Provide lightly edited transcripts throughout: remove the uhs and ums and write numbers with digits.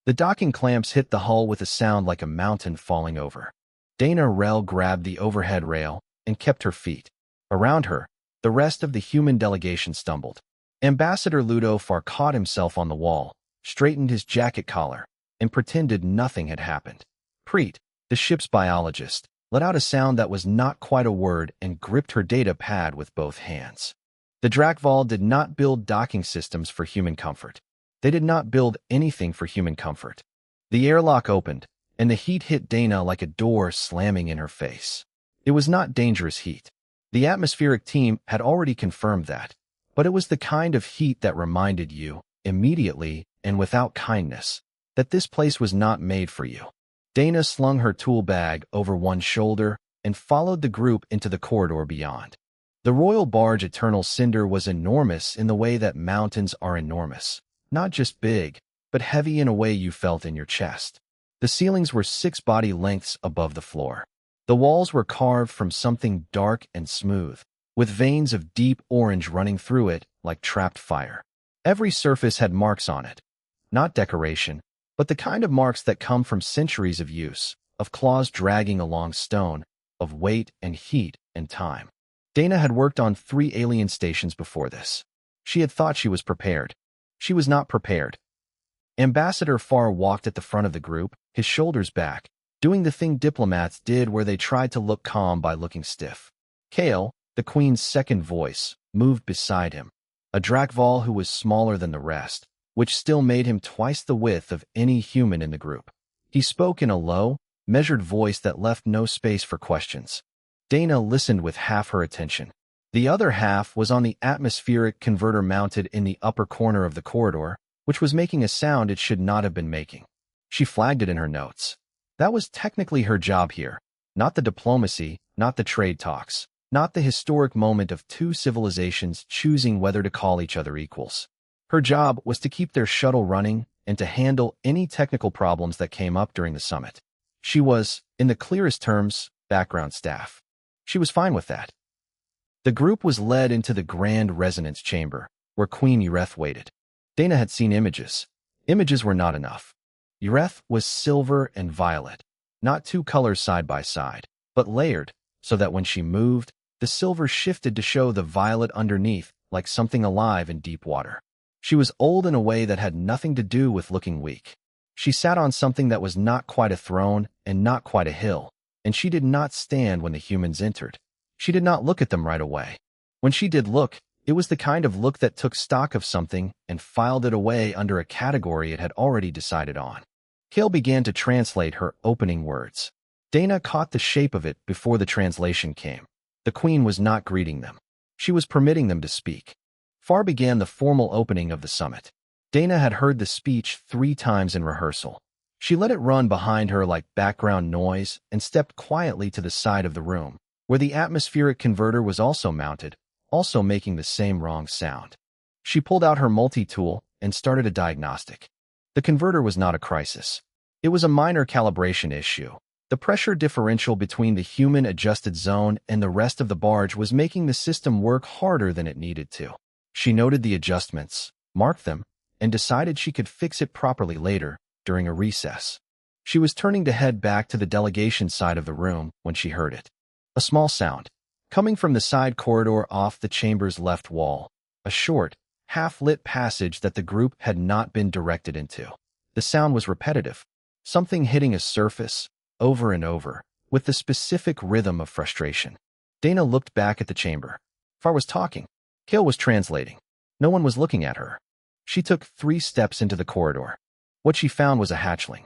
The docking clamps hit the hull with a sound like a mountain falling over. Dana Rell grabbed the overhead rail and kept her feet. Around her, the rest of the human delegation stumbled. Ambassador Ludo Far caught himself on the wall, straightened his jacket collar, and pretended nothing had happened. Preet, the ship's biologist, let out a sound that was not quite a word and gripped her data pad with both hands. The Drakval did not build docking systems for human comfort. They did not build anything for human comfort. The airlock opened, and the heat hit Dana like a door slamming in her face. It was not dangerous heat. The atmospheric team had already confirmed that, but it was the kind of heat that reminded you, immediately and without kindness, that this place was not made for you. Dana slung her tool bag over one shoulder and followed the group into the corridor beyond. The royal barge Eternal Cinder was enormous in the way that mountains are enormous, not just big, but heavy in a way you felt in your chest. The ceilings were 6 body lengths above the floor. The walls were carved from something dark and smooth, with veins of deep orange running through it like trapped fire. Every surface had marks on it, not decoration, but the kind of marks that come from centuries of use, of claws dragging along stone, of weight and heat and time. Dana had worked on 3 alien stations before this. She had thought she was prepared. She was not prepared. Ambassador Farr walked at the front of the group, his shoulders back, doing the thing diplomats did where they tried to look calm by looking stiff. Kale, the Queen's second voice, moved beside him, a Drakval who was smaller than the rest, which still made him twice the width of any human in the group. He spoke in a low, measured voice that left no space for questions. Dana listened with half her attention. The other half was on the atmospheric converter mounted in the upper corner of the corridor, which was making a sound it should not have been making. She flagged it in her notes. That was technically her job here, not the diplomacy, not the trade talks, not the historic moment of 2 civilizations choosing whether to call each other equals. Her job was to keep their shuttle running and to handle any technical problems that came up during the summit. She was, in the clearest terms, background staff. She was fine with that. The group was led into the grand resonance chamber, where Queen Yreth waited. Dana had seen images. Images were not enough. Yreth was silver and violet, not 2 colors side by side, but layered, so that when she moved, the silver shifted to show the violet underneath like something alive in deep water. She was old in a way that had nothing to do with looking weak. She sat on something that was not quite a throne and not quite a hill, and she did not stand when the humans entered. She did not look at them right away. When she did look, it was the kind of look that took stock of something and filed it away under a category it had already decided on. Kale began to translate her opening words. Dana caught the shape of it before the translation came. The Queen was not greeting them. She was permitting them to speak. Farr began the formal opening of the summit. Dana had heard the speech 3 times in rehearsal. She let it run behind her like background noise and stepped quietly to the side of the room, where the atmospheric converter was also mounted, also making the same wrong sound. She pulled out her multi-tool and started a diagnostic. The converter was not a crisis. It was a minor calibration issue. The pressure differential between the human-adjusted zone and the rest of the barge was making the system work harder than it needed to. She noted the adjustments, marked them, and decided she could fix it properly later, during a recess. She was turning to head back to the delegation side of the room when she heard it. A small sound, coming from the side corridor off the chamber's left wall, a short, half-lit passage that the group had not been directed into. The sound was repetitive, something hitting a surface, over and over, with the specific rhythm of frustration. Dana looked back at the chamber. Farr was talking. Kale was translating. No one was looking at her. She took 3 steps into the corridor. What she found was a hatchling.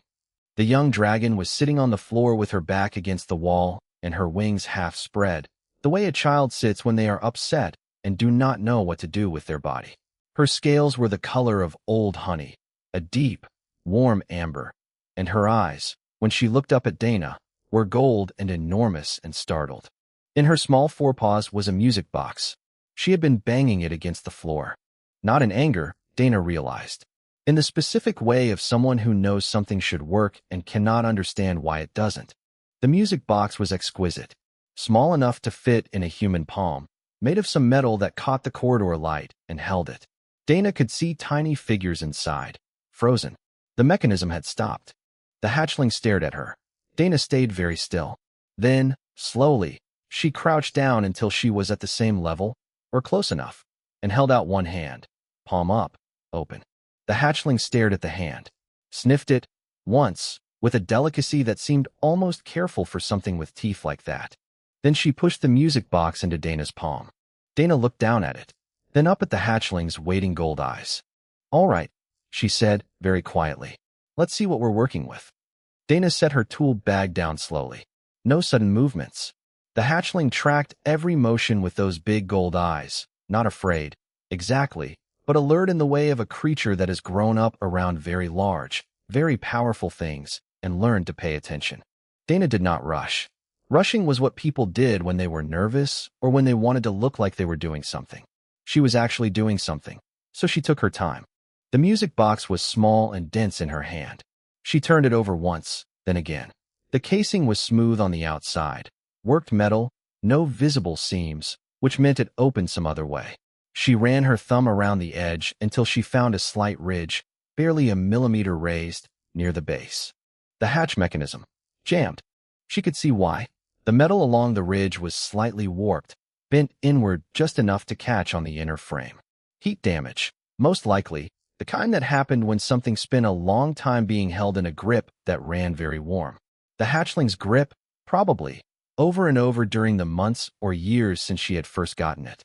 The young dragon was sitting on the floor with her back against the wall and her wings half spread, the way a child sits when they are upset and do not know what to do with their body. Her scales were the color of old honey, a deep, warm amber, and her eyes, when she looked up at Dana, were gold and enormous and startled. In her small forepaws was a music box. She had been banging it against the floor. Not in anger, Dana realized. In the specific way of someone who knows something should work and cannot understand why it doesn't. The music box was exquisite, small enough to fit in a human palm, made of some metal that caught the corridor light and held it. Dana could see tiny figures inside, frozen. The mechanism had stopped. The hatchling stared at her. Dana stayed very still. Then, slowly, she crouched down until she was at the same level, or close enough, and held out one hand, palm up, open. The hatchling stared at the hand, sniffed it, once, with a delicacy that seemed almost careful for something with teeth like that. Then she pushed the music box into Dana's palm. Dana looked down at it, then up at the hatchling's waiting gold eyes. "All right," she said, very quietly. "Let's see what we're working with." Dana set her tool bag down slowly. No sudden movements. The hatchling tracked every motion with those big gold eyes, not afraid, exactly, but alert in the way of a creature that has grown up around very large, very powerful things, and learned to pay attention. Dana did not rush. Rushing was what people did when they were nervous or when they wanted to look like they were doing something. She was actually doing something, so she took her time. The music box was small and dense in her hand. She turned it over once, then again. The casing was smooth on the outside, worked metal, no visible seams, which meant it opened some other way. She ran her thumb around the edge until she found a slight ridge, barely a millimeter raised, near the base. The hatch mechanism jammed. She could see why. The metal along the ridge was slightly warped, bent inward just enough to catch on the inner frame. Heat damage, most likely, the kind that happened when something spent a long time being held in a grip that ran very warm. The hatchling's grip, probably, over and over during the months or years since she had first gotten it.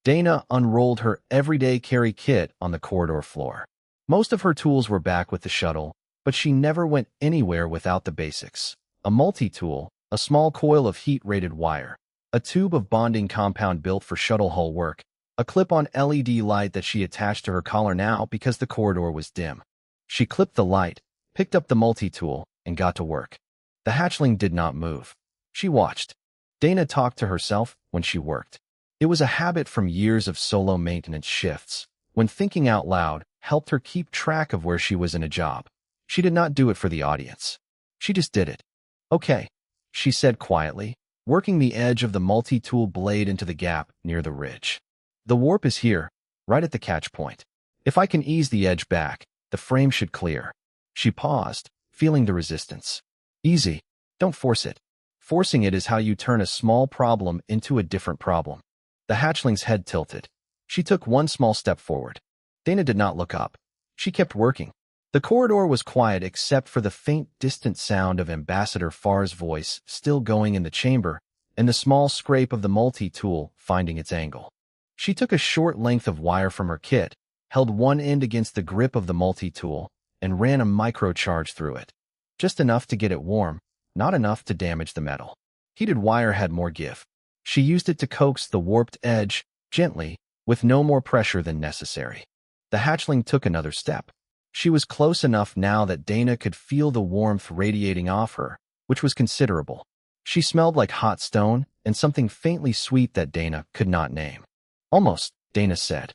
Dana unrolled her everyday carry kit on the corridor floor. Most of her tools were back with the shuttle, but she never went anywhere without the basics. A multi-tool, a small coil of heat-rated wire, a tube of bonding compound built for shuttle hull work, a clip-on LED light that she attached to her collar now because the corridor was dim. She clipped the light, picked up the multi-tool, and got to work. The hatchling did not move. She watched. Dana talked to herself when she worked. It was a habit from years of solo maintenance shifts, when thinking out loud helped her keep track of where she was in a job. She did not do it for the audience. She just did it. "Okay," she said quietly, working the edge of the multi-tool blade into the gap near the ridge. "The warp is here, right at the catch point. If I can ease the edge back, the frame should clear." She paused, feeling the resistance. "Easy. Don't force it. Forcing it is how you turn a small problem into a different problem." The hatchling's head tilted. She took one small step forward. Dana did not look up. She kept working. The corridor was quiet except for the faint, distant sound of Ambassador Farr's voice still going in the chamber and the small scrape of the multi-tool finding its angle. She took a short length of wire from her kit, held one end against the grip of the multi-tool, and ran a microcharge through it. Just enough to get it warm, not enough to damage the metal. Heated wire had more give. She used it to coax the warped edge, gently, with no more pressure than necessary. The hatchling took another step. She was close enough now that Dana could feel the warmth radiating off her, which was considerable. She smelled like hot stone and something faintly sweet that Dana could not name. "Almost," Dana said.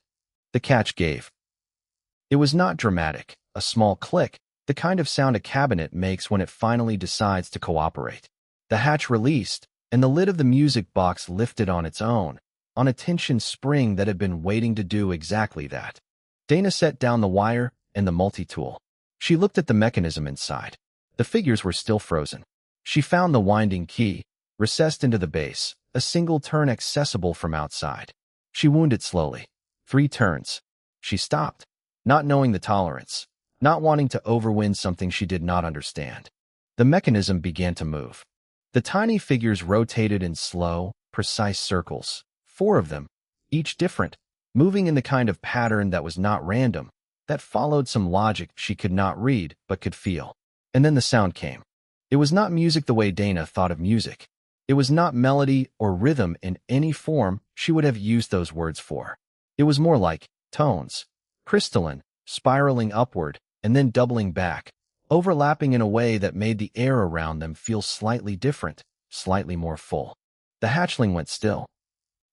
The catch gave. It was not dramatic, a small click, the kind of sound a cabinet makes when it finally decides to cooperate. The hatch released, and the lid of the music box lifted on its own, on a tension spring that had been waiting to do exactly that. Dana set down the wire and the multi-tool. She looked at the mechanism inside. The figures were still frozen. She found the winding key, recessed into the base, a single turn accessible from outside. She wound it slowly. 3 turns. She stopped, not knowing the tolerance, not wanting to overwind something she did not understand. The mechanism began to move. The tiny figures rotated in slow, precise circles, 4 of them, each different, moving in the kind of pattern that was not random, that followed some logic she could not read but could feel. And then the sound came. It was not music the way Dana thought of music. It was not melody or rhythm in any form she would have used those words for. It was more like tones, crystalline, spiraling upward, and then doubling back, overlapping in a way that made the air around them feel slightly different, slightly more full. The hatchling went still.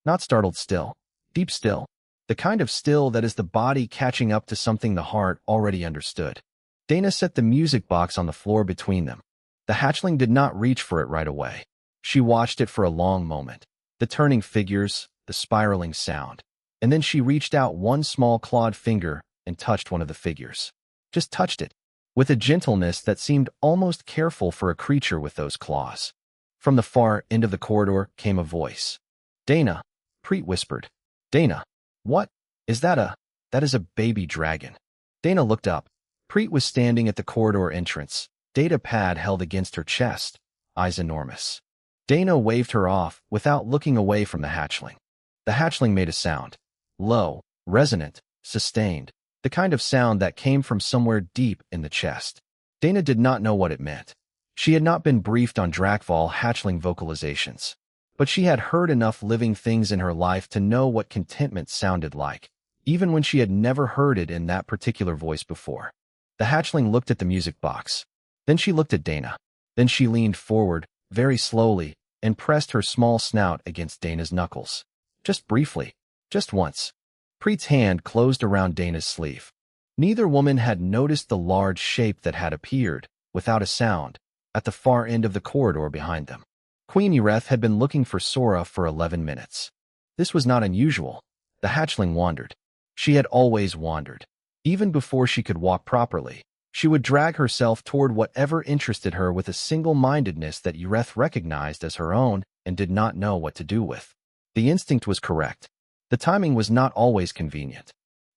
Not startled still, deep still, the kind of still that is the body catching up to something the heart already understood. Dana set the music box on the floor between them. The hatchling did not reach for it right away. She watched it for a long moment, the turning figures, the spiraling sound, and then she reached out one small clawed finger and touched one of the figures. Just touched it. with a gentleness that seemed almost careful for a creature with those claws. From the far end of the corridor came a voice. "Dana," Preet whispered. "Dana, what? Is that is a baby dragon." Dana looked up. Preet was standing at the corridor entrance, data pad held against her chest, eyes enormous. Dana waved her off without looking away from the hatchling. The hatchling made a sound. Low, resonant, sustained, the kind of sound that came from somewhere deep in the chest. Dana did not know what it meant. She had not been briefed on Drakval hatchling vocalizations, but she had heard enough living things in her life to know what contentment sounded like, even when she had never heard it in that particular voice before. The hatchling looked at the music box. Then she looked at Dana. Then she leaned forward, very slowly, and pressed her small snout against Dana's knuckles. Just briefly. Just once. Preet's hand closed around Dana's sleeve. Neither woman had noticed the large shape that had appeared, without a sound, at the far end of the corridor behind them. Queen Yreth had been looking for Sora for 11 minutes. This was not unusual. The hatchling wandered. She had always wandered. Even before she could walk properly, she would drag herself toward whatever interested her with a single-mindedness that Yreth recognized as her own and did not know what to do with. The instinct was correct. The timing was not always convenient.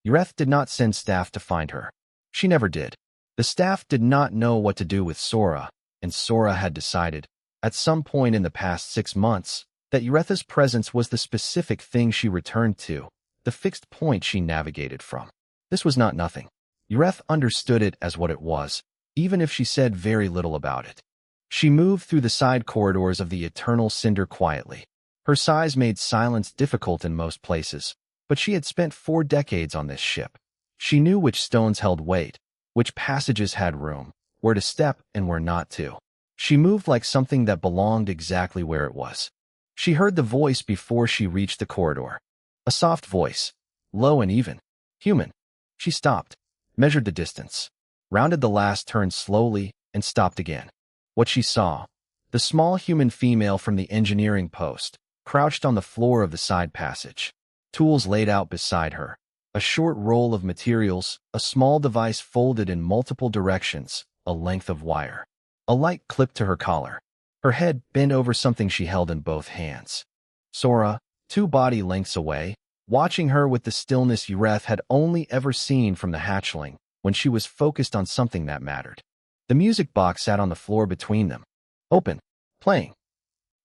Yreth did not send staff to find her. She never did. The staff did not know what to do with Sora, and Sora had decided, at some point in the past 6 months, that Yreth's presence was the specific thing she returned to, the fixed point she navigated from. This was not nothing. Yreth understood it as what it was, even if she said very little about it. She moved through the side corridors of the eternal cinder quietly. Her size made silence difficult in most places, but she had spent 4 decades on this ship. She knew which stones held weight, which passages had room, where to step and where not to. She moved like something that belonged exactly where it was. She heard the voice before she reached the corridor. A soft voice, low and even, human. She stopped, measured the distance, rounded the last turn slowly, and stopped again. What she saw, the small human female from the engineering post, crouched on the floor of the side passage, tools laid out beside her, a short roll of materials, a small device folded in multiple directions, a length of wire. A light clipped to her collar. Her head bent over something she held in both hands. Sora, 2 body lengths away, watching her with the stillness Yreth had only ever seen from the hatchling when she was focused on something that mattered. The music box sat on the floor between them, open, playing.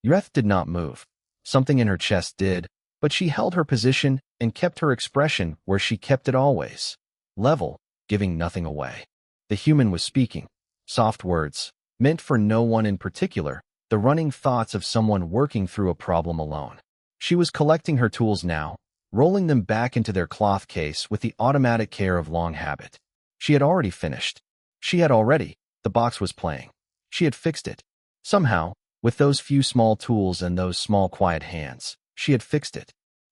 Yreth did not move. Something in her chest did, but she held her position and kept her expression where she kept it always. Level, giving nothing away. The human was speaking. Soft words, meant for no one in particular, the running thoughts of someone working through a problem alone. She was collecting her tools now, rolling them back into their cloth case with the automatic care of long habit. She had already finished. The box was playing. She had fixed it. Somehow, with those few small tools and those small quiet hands, she had fixed it.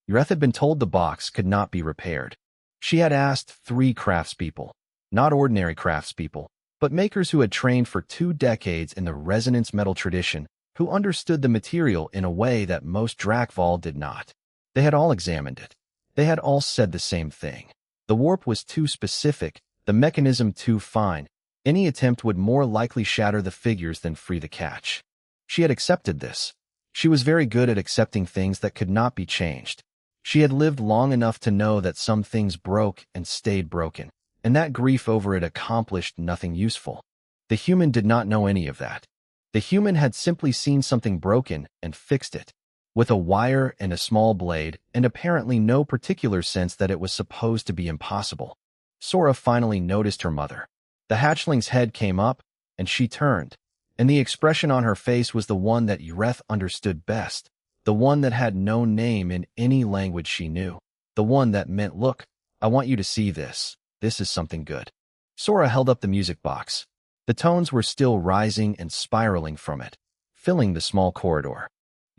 Yreth had been told the box could not be repaired. She had asked 3 craftspeople, not ordinary craftspeople, but makers who had trained for 2 decades in the resonance metal tradition, who understood the material in a way that most Drakval did not. They had all examined it. They had all said the same thing. The warp was too specific, the mechanism too fine. Any attempt would more likely shatter the figures than free the catch. She had accepted this. She was very good at accepting things that could not be changed. She had lived long enough to know that some things broke and stayed broken, and that grief over it accomplished nothing useful. The human did not know any of that. The human had simply seen something broken and fixed it, with a wire and a small blade, and apparently no particular sense that it was supposed to be impossible. Sora finally noticed her mother. The hatchling's head came up, and she turned, and the expression on her face was the one that Yreth understood best, the one that had no name in any language she knew, the one that meant, "Look, I want you to see this. This is something good." Sora held up the music box. The tones were still rising and spiraling from it, filling the small corridor.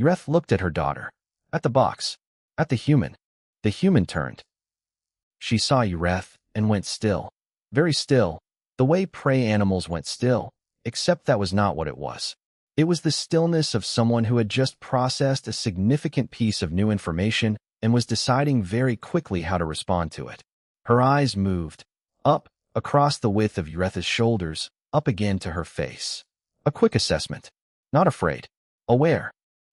Yreth looked at her daughter, at the box, at the human. The human turned. She saw Yreth and went still, very still, the way prey animals went still, except that was not what it was. It was the stillness of someone who had just processed a significant piece of new information and was deciding very quickly how to respond to it. Her eyes moved, up, across the width of Ureth's shoulders, up again to her face. A quick assessment. Not afraid. Aware.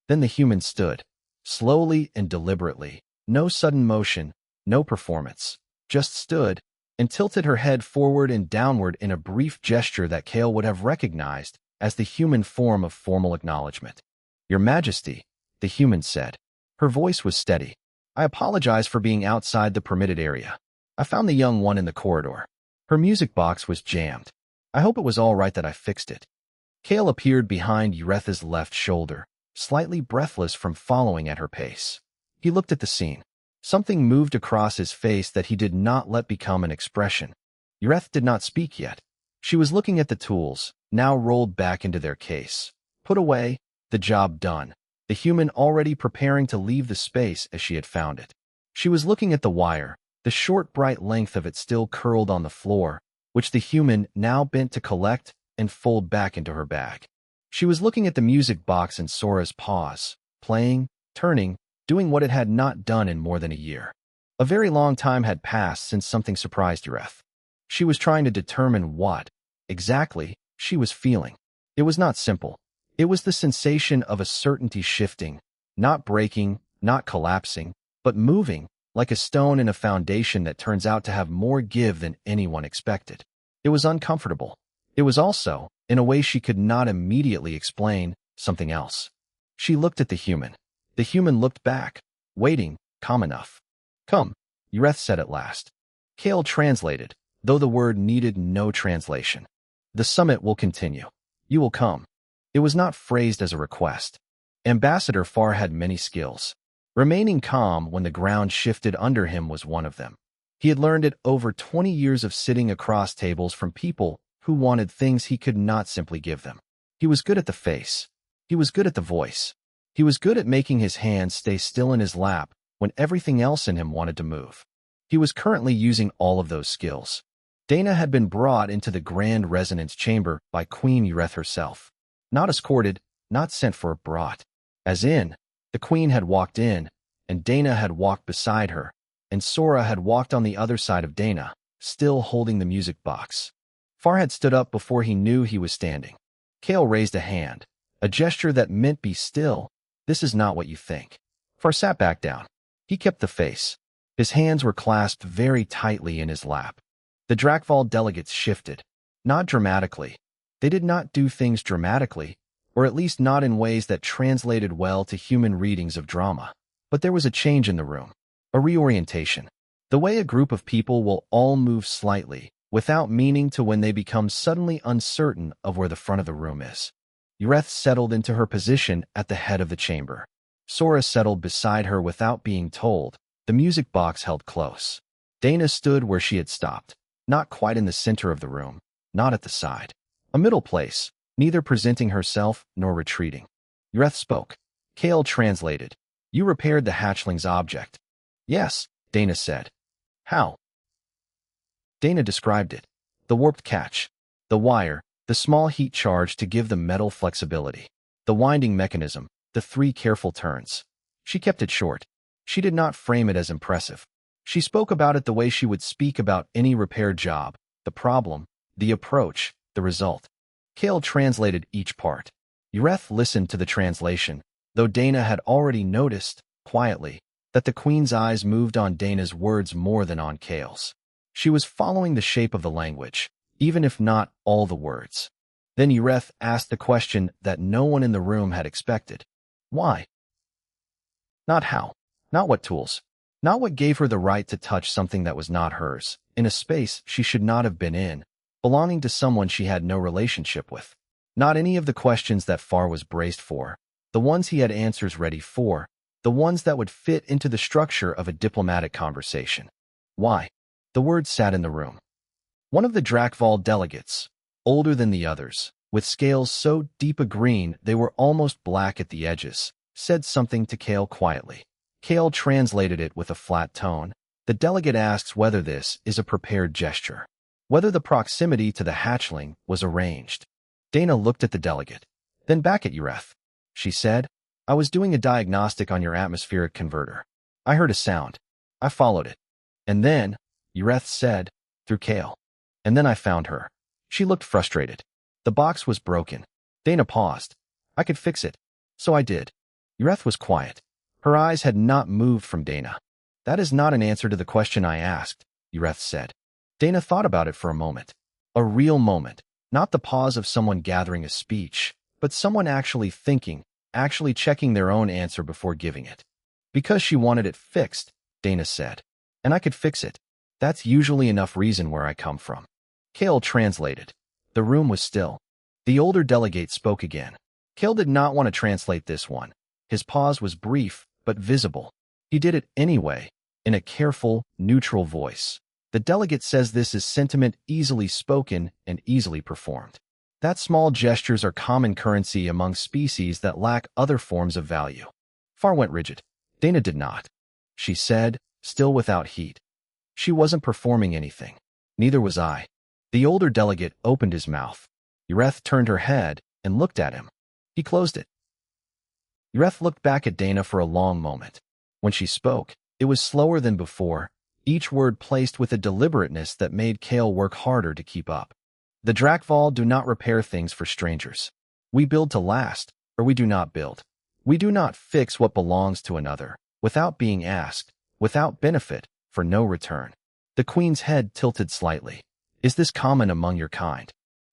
Then the human stood. Slowly and deliberately. No sudden motion, no performance. Just stood, and tilted her head forward and downward in a brief gesture that Kale would have recognized as the human form of formal acknowledgement. "Your Majesty," the human said. Her voice was steady. "I apologize for being outside the permitted area. I found the young one in the corridor. Her music box was jammed. I hope it was all right that I fixed it." Kale appeared behind Uretha's left shoulder, slightly breathless from following at her pace. He looked at the scene. Something moved across his face that he did not let become an expression. Ureth did not speak yet. She was looking at the tools, now rolled back into their case. Put away, the job done. The human already preparing to leave the space as she had found it. She was looking at the wire, the short bright length of it still curled on the floor, which the human now bent to collect and fold back into her bag. She was looking at the music box in Sora's paws, playing, turning, doing what it had not done in more than a year. A very long time had passed since something surprised Ureth. She was trying to determine what, exactly, she was feeling. It was not simple. It was the sensation of a certainty shifting, not breaking, not collapsing, but moving, like a stone in a foundation that turns out to have more give than anyone expected. It was uncomfortable. It was also, in a way she could not immediately explain, something else. She looked at the human. The human looked back, waiting, calm enough. "Come," Ureth said at last. Kale translated, though the word needed no translation. "The summit will continue. You will come." It was not phrased as a request. Ambassador Far had many skills. Remaining calm when the ground shifted under him was one of them. He had learned it over 20 years of sitting across tables from people who wanted things he could not simply give them. He was good at the face. He was good at the voice. He was good at making his hands stay still in his lap when everything else in him wanted to move. He was currently using all of those skills. Dana had been brought into the grand resonance chamber by Queen Ureth herself. Not escorted, not sent for, brought. As in, the queen had walked in, and Dana had walked beside her, and Sora had walked on the other side of Dana, still holding the music box. Far had stood up before he knew he was standing. Kale raised a hand, a gesture that meant be still. "This is not what you think." Far sat back down. He kept the face. His hands were clasped very tightly in his lap. The Drakval delegates shifted. Not dramatically. They did not do things dramatically, or at least not in ways that translated well to human readings of drama. But there was a change in the room. A reorientation. The way a group of people will all move slightly, without meaning to when they become suddenly uncertain of where the front of the room is. Ureth settled into her position at the head of the chamber. Sora settled beside her without being told, the music box held close. Dana stood where she had stopped, not quite in the center of the room, not at the side. A middle place, neither presenting herself nor retreating. Ureth spoke. Kale translated. "You repaired the hatchling's object." "Yes," Dana said. "How?" Dana described it. The warped catch, the wire, the small heat charge to give the metal flexibility, the winding mechanism, the 3 careful turns. She kept it short. She did not frame it as impressive. She spoke about it the way she would speak about any repair job, the problem, the approach, the result. Kale translated each part. Ureth listened to the translation, though Dana had already noticed, quietly, that the queen's eyes moved on Dana's words more than on Kale's. She was following the shape of the language, even if not all the words. Then Ureth asked the question that no one in the room had expected. Why? Not how. Not what tools. Not what gave her the right to touch something that was not hers, in a space she should not have been in, belonging to someone she had no relationship with. Not any of the questions that Far was braced for, the ones he had answers ready for, the ones that would fit into the structure of a diplomatic conversation. Why? The words sat in the room. One of the Drakval delegates, older than the others, with scales so deep a green they were almost black at the edges, said something to Kale quietly. Kale translated it with a flat tone. The delegate asks whether this is a prepared gesture, whether the proximity to the hatchling was arranged. Dana looked at the delegate, then back at Ureth. She said, "I was doing a diagnostic on your atmospheric converter. I heard a sound. I followed it. And then," Ureth said, "through Kale." And then I found her. She looked frustrated. The box was broken. Dana paused. I could fix it. So I did. Yreth was quiet. Her eyes had not moved from Dana. That is not an answer to the question I asked, Yreth said. Dana thought about it for a moment. A real moment. Not the pause of someone gathering a speech, but someone actually thinking, actually checking their own answer before giving it. Because she wanted it fixed, Dana said. And I could fix it. That's usually enough reason where I come from. Kale translated. The room was still. The older delegate spoke again. Kale did not want to translate this one. His pause was brief, but visible. He did it anyway, in a careful, neutral voice. The delegate says this is sentiment easily spoken and easily performed. That small gestures are common currency among species that lack other forms of value. Far went rigid. Dana did not. She said, still without heat. She wasn't performing anything. Neither was I. The older delegate opened his mouth. Yreth turned her head and looked at him. He closed it. Yreth looked back at Dana for a long moment. When she spoke, it was slower than before, each word placed with a deliberateness that made Kale work harder to keep up. The Drakval do not repair things for strangers. We build to last, or we do not build. We do not fix what belongs to another, without being asked, without benefit, for no return. The Queen's head tilted slightly. Is this common among your kind?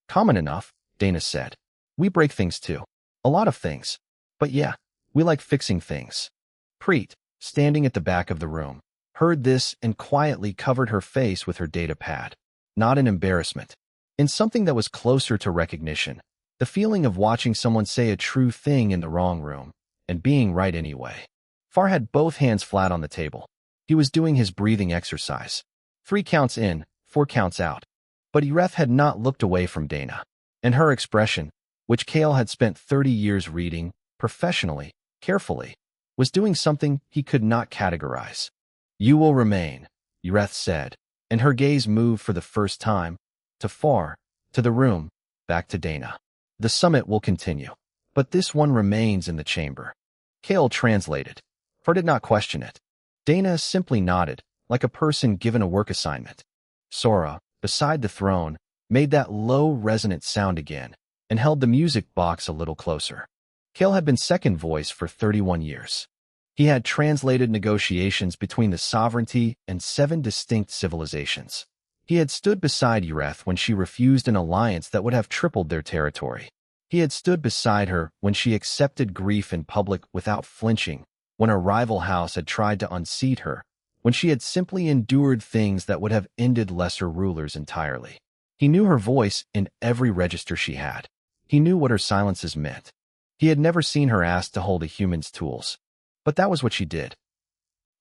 Common enough, Dana said. We break things too. A lot of things. But yeah, we like fixing things. Preet, standing at the back of the room, heard this and quietly covered her face with her data pad. Not in embarrassment. In something that was closer to recognition. The feeling of watching someone say a true thing in the wrong room, and being right anyway. Far had both hands flat on the table. He was doing his breathing exercise. 3 counts in, 4 counts out. But Yreth had not looked away from Dana. And her expression, which Kale had spent 30 years reading, professionally, carefully, was doing something he could not categorize. You will remain, Yreth said, and her gaze moved for the first time, to Far, to the room, back to Dana. The summit will continue, but this one remains in the chamber. Kale translated. Far did not question it. Dana simply nodded, like a person given a work assignment. Sora, beside the throne, made that low, resonant sound again, and held the music box a little closer. Kale had been second voice for 31 years. He had translated negotiations between the sovereignty and 7 distinct civilizations. He had stood beside Yreth when she refused an alliance that would have tripled their territory. He had stood beside her when she accepted grief in public without flinching, when a rival house had tried to unseat her, when she had simply endured things that would have ended lesser rulers entirely. He knew her voice in every register she had. He knew what her silences meant. He had never seen her asked to hold a human's tools. But that was what she did.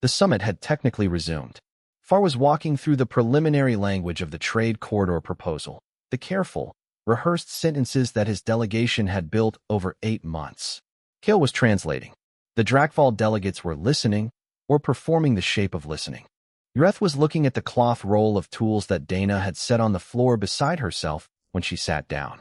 The summit had technically resumed. Far was walking through the preliminary language of the trade corridor proposal, the careful, rehearsed sentences that his delegation had built over 8 months. Kale was translating. The Drakval delegates were listening, or performing the shape of listening. Yreth was looking at the cloth roll of tools that Dana had set on the floor beside herself when she sat down.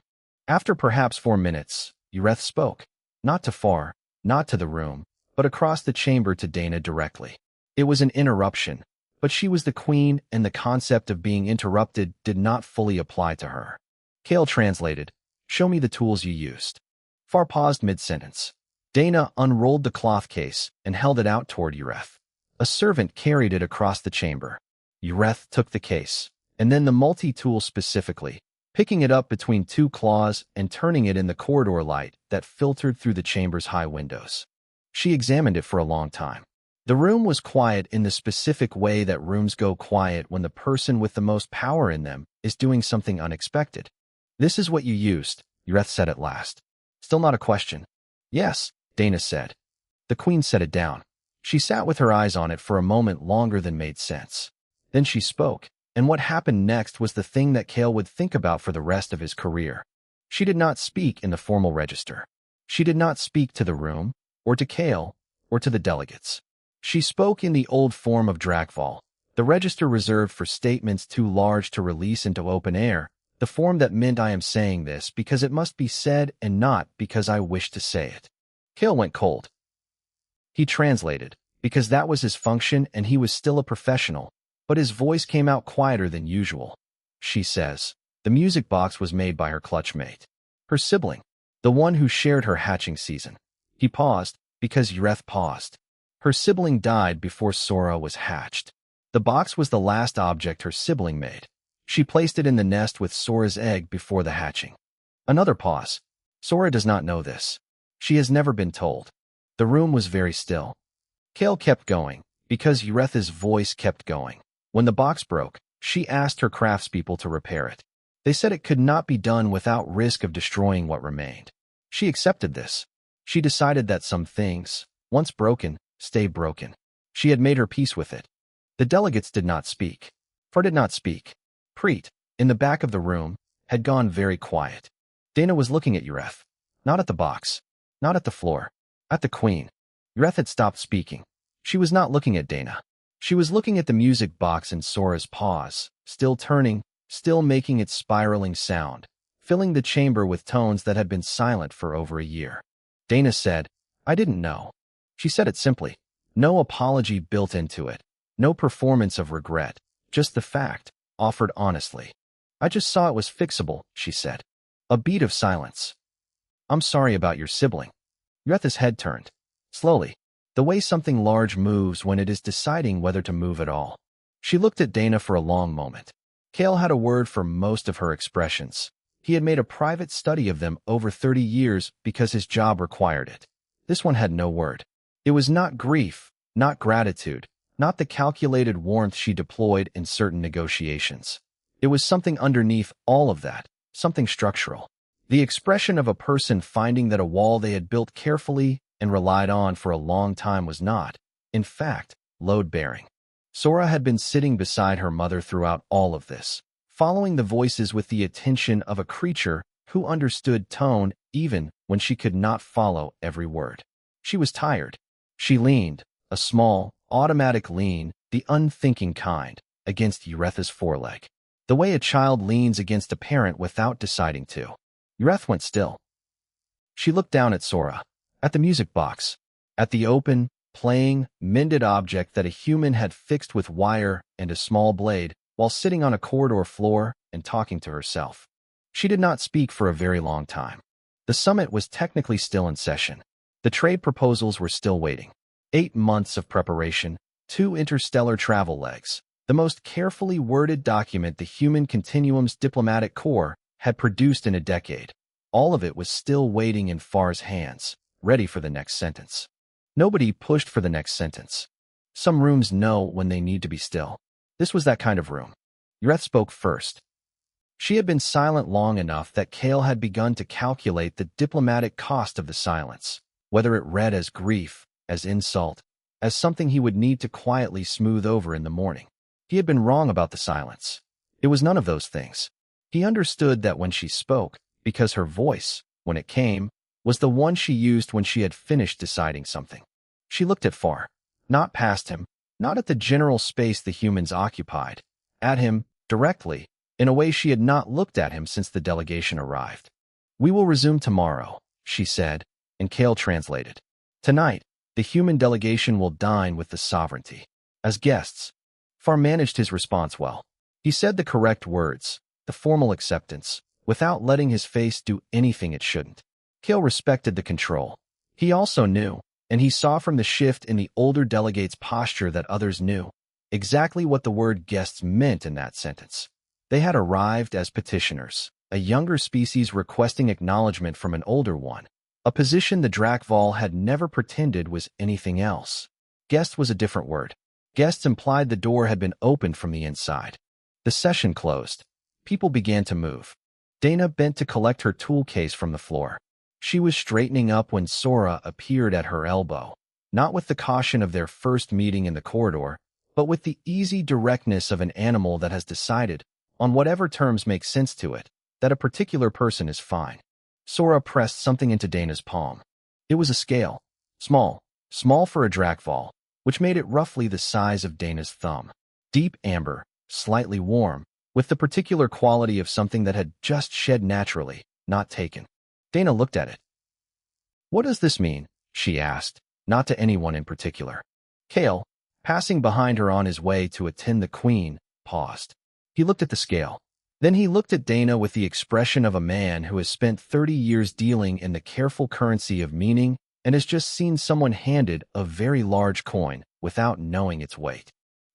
After perhaps 4 minutes, Yreth spoke, not to Far, not to the room, but across the chamber to Dana directly. It was an interruption, but she was the queen and the concept of being interrupted did not fully apply to her. Kale translated, show me the tools you used. Far paused mid-sentence. Dana unrolled the cloth case and held it out toward Yreth. A servant carried it across the chamber. Yreth took the case, and then the multi-tool specifically, picking it up between 2 claws and turning it in the corridor light that filtered through the chamber's high windows. She examined it for a long time. The room was quiet in the specific way that rooms go quiet when the person with the most power in them is doing something unexpected. This is what you used, Yreth said at last. Still not a question. Yes, Dana said. The queen set it down. She sat with her eyes on it for a moment longer than made sense. Then she spoke, and what happened next was the thing that Kale would think about for the rest of his career. She did not speak in the formal register. She did not speak to the room, or to Kale, or to the delegates. She spoke in the old form of Drakval, the register reserved for statements too large to release into open air, the form that meant I am saying this because it must be said and not because I wish to say it. Kale went cold. He translated, because that was his function and he was still a professional, but his voice came out quieter than usual. she says. The music box was made by her clutchmate, her sibling, the one who shared her hatching season. He paused, because Yreth paused. Her sibling died before Sora was hatched. The box was the last object her sibling made. She placed it in the nest with Sora's egg before the hatching. Another pause. Sora does not know this. She has never been told. The room was very still. Kale kept going, because Yreth's voice kept going. When the box broke, she asked her craftspeople to repair it. They said it could not be done without risk of destroying what remained. She accepted this. She decided that some things, once broken, stay broken. She had made her peace with it. The delegates did not speak. Far did not speak. Preet, in the back of the room, had gone very quiet. Dana was looking at Yreth. Not at the box. Not at the floor. At the queen. Yreth had stopped speaking. She was not looking at Dana. She was looking at the music box in Sora's paws, still turning, still making its spiraling sound, filling the chamber with tones that had been silent for over a year. Dana said, "I didn't know." She said it simply. No apology built into it. No performance of regret. Just the fact, offered honestly. "I just saw it was fixable," she said. A beat of silence. "I'm sorry about your sibling." Yreth's head turned. Slowly. The way something large moves when it is deciding whether to move at all. She looked at Dana for a long moment. Kale had a word for most of her expressions. He had made a private study of them over 30 years because his job required it. This one had no word. It was not grief, not gratitude, not the calculated warmth she deployed in certain negotiations. It was something underneath all of that, something structural. The expression of a person finding that a wall they had built carefully and relied on for a long time was not, in fact, load-bearing. Sora had been sitting beside her mother throughout all of this, following the voices with the attention of a creature who understood tone even when she could not follow every word. She was tired. She leaned, a small, automatic lean, the unthinking kind, against Yreth's foreleg. The way a child leans against a parent without deciding to. Yreth went still. She looked down at Sora, at the music box, at the open, playing, mended object that a human had fixed with wire and a small blade while sitting on a corridor floor and talking to herself. She did not speak for a very long time. The summit was technically still in session. The trade proposals were still waiting. 8 months of preparation, 2 interstellar travel legs, the most carefully worded document the human continuum's diplomatic corps had produced in a decade. All of it was still waiting in Far's hands, ready for the next sentence. Nobody pushed for the next sentence. Some rooms know when they need to be still. This was that kind of room. Yreth spoke first. She had been silent long enough that Kale had begun to calculate the diplomatic cost of the silence, whether it read as grief, as insult, as something he would need to quietly smooth over in the morning. He had been wrong about the silence. It was none of those things. He understood that when she spoke, because her voice, when it came, was the one she used when she had finished deciding something. She looked at Far, not past him, not at the general space the humans occupied, at him, directly, in a way she had not looked at him since the delegation arrived. "We will resume tomorrow," she said, and Kale translated. "Tonight, the human delegation will dine with the sovereignty. As guests." Far managed his response well. He said the correct words, the formal acceptance, without letting his face do anything it shouldn't. Kale respected the control. He also knew, and he saw from the shift in the older delegate's posture that others knew, exactly what the word guests meant in that sentence. They had arrived as petitioners, a younger species requesting acknowledgement from an older one, a position the Drakval had never pretended was anything else. Guest was a different word. Guests implied the door had been opened from the inside. The session closed. People began to move. Dana bent to collect her tool case from the floor. She was straightening up when Sora appeared at her elbow, not with the caution of their first meeting in the corridor, but with the easy directness of an animal that has decided, on whatever terms make sense to it, that a particular person is fine. Sora pressed something into Dana's palm. It was a scale. Small for a Drakval, which made it roughly the size of Dana's thumb. Deep amber, slightly warm, with the particular quality of something that had just shed naturally, not taken. Dana looked at it. "What does this mean?" she asked, not to anyone in particular. Kale, passing behind her on his way to attend the queen, paused. He looked at the scale. Then he looked at Dana with the expression of a man who has spent 30 years dealing in the careful currency of meaning and has just seen someone handed a very large coin without knowing its weight.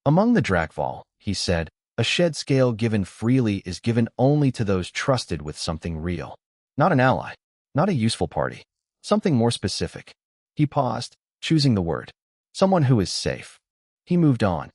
Among the Drakval, he said, a shed scale given freely is given only to those trusted with something real. Not an ally, not a useful party, something more specific. He paused, choosing the word. Someone who is safe. He moved on.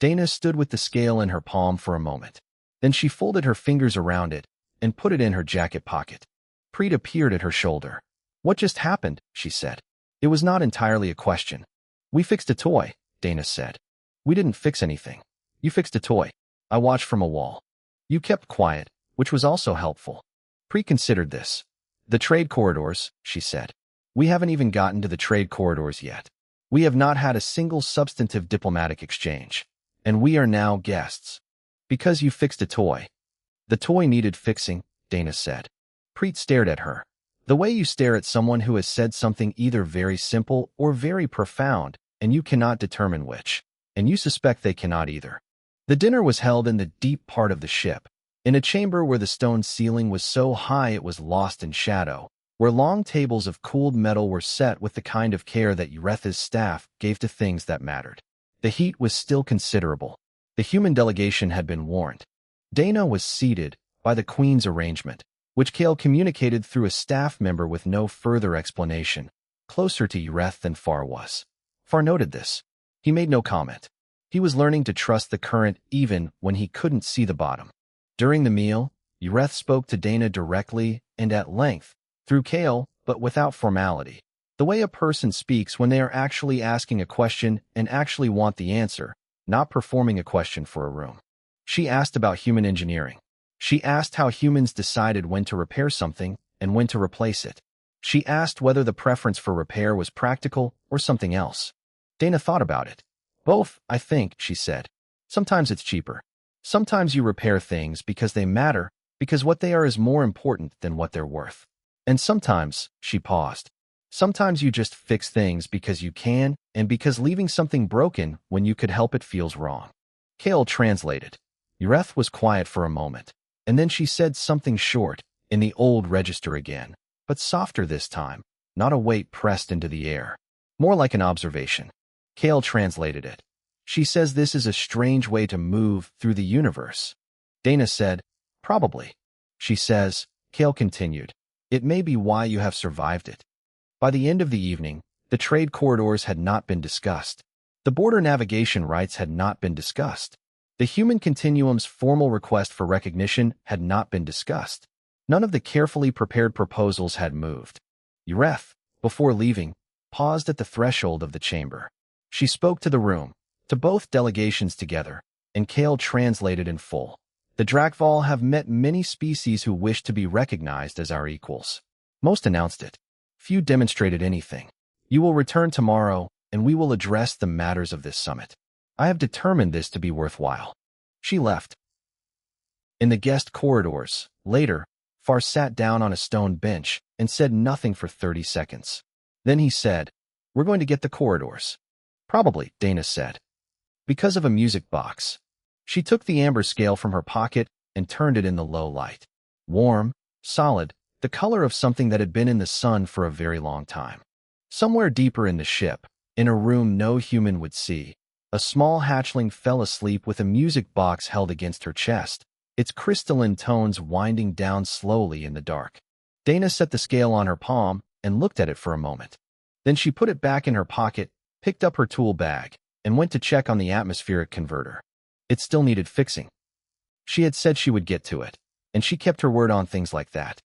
Dana stood with the scale in her palm for a moment. Then she folded her fingers around it and put it in her jacket pocket. Preet appeared at her shoulder. What just happened? She said. It was not entirely a question. We fixed a toy, Dana said. We didn't fix anything. You fixed a toy. I watched from a wall. You kept quiet, which was also helpful. Preet considered this. The trade corridors, she said. We haven't even gotten to the trade corridors yet. We have not had a single substantive diplomatic exchange. And we are now guests. Because you fixed a toy. The toy needed fixing, Dana said. Preet stared at her. The way you stare at someone who has said something either very simple or very profound, and you cannot determine which. And you suspect they cannot either. The dinner was held in the deep part of the ship, in a chamber where the stone ceiling was so high it was lost in shadow, where long tables of cooled metal were set with the kind of care that Uretha's staff gave to things that mattered. The heat was still considerable. The human delegation had been warned. Dana was seated by the Queen's arrangement, which Kale communicated through a staff member with no further explanation, closer to Ureth than Far was. Far noted this. He made no comment. He was learning to trust the current even when he couldn't see the bottom. During the meal, Ureth spoke to Dana directly and at length, through Kale, but without formality. The way a person speaks when they are actually asking a question and actually want the answer, not performing a question for a room. She asked about human engineering. She asked how humans decided when to repair something and when to replace it. She asked whether the preference for repair was practical or something else. Dana thought about it. Both, I think, she said. Sometimes it's cheaper. Sometimes you repair things because they matter, because what they are is more important than what they're worth. And sometimes, she paused. Sometimes you just fix things because you can and because leaving something broken when you could help it feels wrong. Kale translated. Ureth was quiet for a moment, and then she said something short, in the old register again, but softer this time, not a weight pressed into the air. More like an observation. Kale translated it. She says this is a strange way to move through the universe. Dana said, probably. She says, Kale continued, it may be why you have survived it. By the end of the evening, the trade corridors had not been discussed. The border navigation rights had not been discussed. The human continuum's formal request for recognition had not been discussed. None of the carefully prepared proposals had moved. Ureth, before leaving, paused at the threshold of the chamber. She spoke to the room, to both delegations together, and Kale translated in full. The Drakval have met many species who wish to be recognized as our equals. Most announced it. Few demonstrated anything. You will return tomorrow, and we will address the matters of this summit. I have determined this to be worthwhile. She left. In the guest corridors, later, Far sat down on a stone bench and said nothing for 30 seconds. Then he said, we're going to get the corridors. Probably, Dana said. Because of a music box. She took the amber scale from her pocket and turned it in the low light. Warm, solid, the color of something that had been in the sun for a very long time. Somewhere deeper in the ship, in a room no human would see, a small hatchling fell asleep with a music box held against her chest, its crystalline tones winding down slowly in the dark. Dana set the scale on her palm and looked at it for a moment. Then she put it back in her pocket, picked up her tool bag, and went to check on the atmospheric converter. It still needed fixing. She had said she would get to it, and she kept her word on things like that.